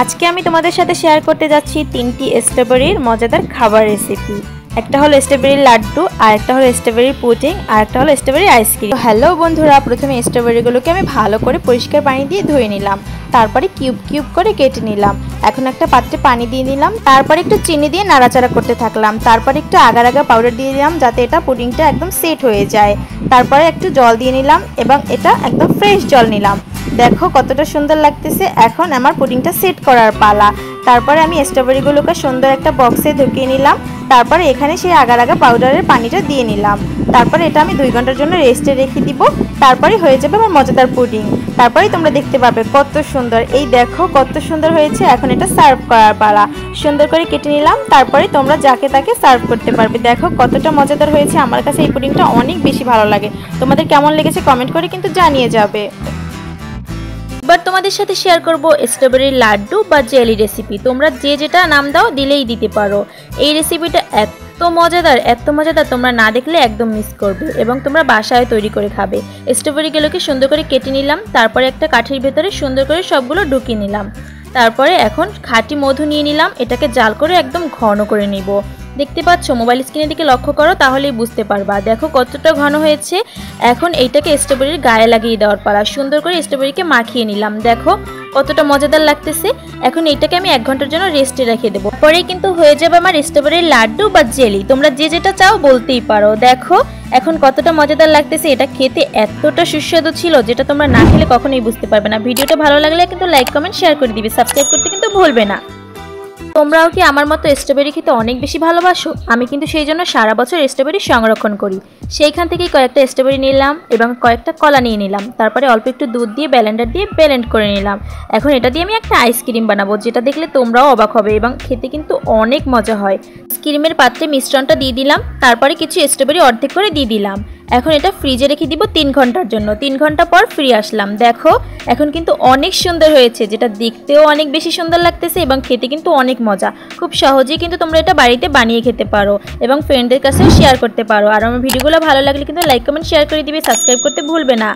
আজকে আমি তোমাদের সাথে শেয়ার করতে যাচ্ছি তিনটি স্ট্রবেরির মজাদার খাবার রেসিপি। একটা হলো স্ট্রবেরির লাড্ডু, আর একটা হলো স্ট্রবেরির পুডিং, আর একটা হলো স্ট্রবেরি আইসক্রিম। হ্যালো বন্ধুরা, প্রথমে স্ট্রবেরিগুলোকে আমি ভালো করে পরিষ্কার পানি দিয়ে ধুয়ে নিলাম, তারপরে কিউব কিউব করে কেটে নিলাম। এখন একটা পাত্রে পানি দিয়ে নিলাম, তারপরে একটু চিনি দিয়ে নাড়াচাড়া করতে থাকলাম। তারপরে একটু আগার আগা পাউডার দিয়ে দিলাম যাতে এটা পুডিংটা একদম সেট হয়ে যায়। তারপরে একটু জল দিয়ে নিলাম এবং এটা একদম ফ্রেশ জল নিলাম। দেখো কতটা সুন্দর লাগতেছে। এখন আমার পুডিংটা সেট করার পালা। তারপরে আমি স্ট্রবেরিগুলোকে সুন্দর একটা বক্সে ঢুকিয়ে নিলাম। তারপরে এখানে সেই আগার আগা পাউডারের পানিটা দিয়ে নিলাম। তারপরে এটা আমি 2 ঘন্টার জন্য রেস্টে রেখে দিব। তারপরে হয়ে যাবে আমার মজাদার পুডিং। তারপরেই তোমরা দেখতে পাবে কত সুন্দর। এই দেখো কত সুন্দর হয়েছে। এখন এটা সার্ভ করার পালা। সুন্দর করে কেটে নিলাম, তারপরে তোমরা যাকে তাকে সার্ভ করতে পারবে। দেখো কতটা মজাদার হয়েছে। আমার কাছে এই পুডিংটা অনেক বেশি ভালো লাগে। তোমাদের কেমন লেগেছে কমেন্ট করে কিন্তু জানিয়ে যাবে। এবার তোমাদের সাথে শেয়ার করব স্ট্রবেরির লাড্ডু বা জেলি রেসিপি। তোমরা যে যেটা নাম দাও দিলেই দিতে পারো। এই রেসিপিটা এত মজাদার তোমরা না দেখলে একদম মিস করবে এবং তোমরা বাসায় তৈরি করে খাবে। স্ট্রবেরিগুলোকে সুন্দর করে কেটে নিলাম, তারপরে একটা কাঠির ভেতরে সুন্দর করে সবগুলো ঢুকিয়ে নিলাম। তারপরে এখন খাঁটি মধু নিয়ে নিলাম, এটাকে জাল করে একদম ঘন করে নিব। দেখতে পাচ্ছ, মোবাইল স্ক্রিনের দিকে লক্ষ্য করো তাহলেই বুঝতে পারবা। দেখো কতটা ঘন হয়েছে। এখন এইটাকে স্ট্রবেরির গায়ে লাগিয়ে দেওয়ার পালা। সুন্দর করে স্ট্রবেরিকে মাখিয়ে নিলাম। দেখো কতটা মজাদার লাগতেছে। এখন এইটাকে আমি 1 ঘন্টার জন্য রেস্টে রেখে দেবো। পরেই কিন্তু হয়ে যাবে আমার স্ট্রবেরির লাড্ডু বা জেলি। তোমরা যে যেটা চাও বলতেই পারো। দেখো এখন কতটা মজাদার লাগতেছে। এটা খেতে এতটা সুস্বাদু ছিল যেটা তোমরা না খেলে কখনোই বুঝতে পারবে না। ভিডিওটা ভালো লাগলে কিন্তু লাইক কমেন্ট শেয়ার করে দিবে, সাবস্ক্রাইব করতে কিন্তু ভুলবে না। তোমরাও কি আমার মতো স্ট্রবেরি খেতে অনেক বেশি ভালোবাসো? আমি কিন্তু সেই জন্য সারা বছর স্ট্রবেরি সংরক্ষণ করি। সেইখান থেকেই কয়েকটা স্ট্রবেরি নিলাম এবং কয়েকটা কলা নিয়ে নিলাম। তারপরে অল্প একটু দুধ দিয়ে ব্লেন্ডার দিয়ে ব্লেন্ড করে নিলাম। এখন এটা দিয়ে আমি একটা আইসক্রিম বানাবো, যেটা দেখলে তোমরাও অবাক হবে এবং খেতে কিন্তু অনেক মজা হয়। আইসক্রিমের পাত্রে মিশ্রণটা দিয়ে দিলাম, তারপরে কিছু স্ট্রবেরি অর্ধেক করে দিয়ে দিলাম। এখন এটা ফ্রিজে রেখে দিব 3 ঘন্টার জন্য। 3 ঘন্টা পর ফিরে আসলাম। দেখো এখন কিন্তু অনেক সুন্দর হয়েছে, যেটা দেখতেও অনেক বেশি সুন্দর লাগতেছে এবং খেতে কিন্তু অনেক মজা। খুব সহজেই কিন্তু তোমরা এটা বাড়িতে বানিয়ে খেতে পারো এবং ফ্রেন্ডদের কাছেও শেয়ার করতে পারো। আর আমার ভিডিওগুলো ভালো লাগলে কিন্তু লাইক কমেন্ট শেয়ার করে দিবে, সাবস্ক্রাইব করতে ভুলবে না।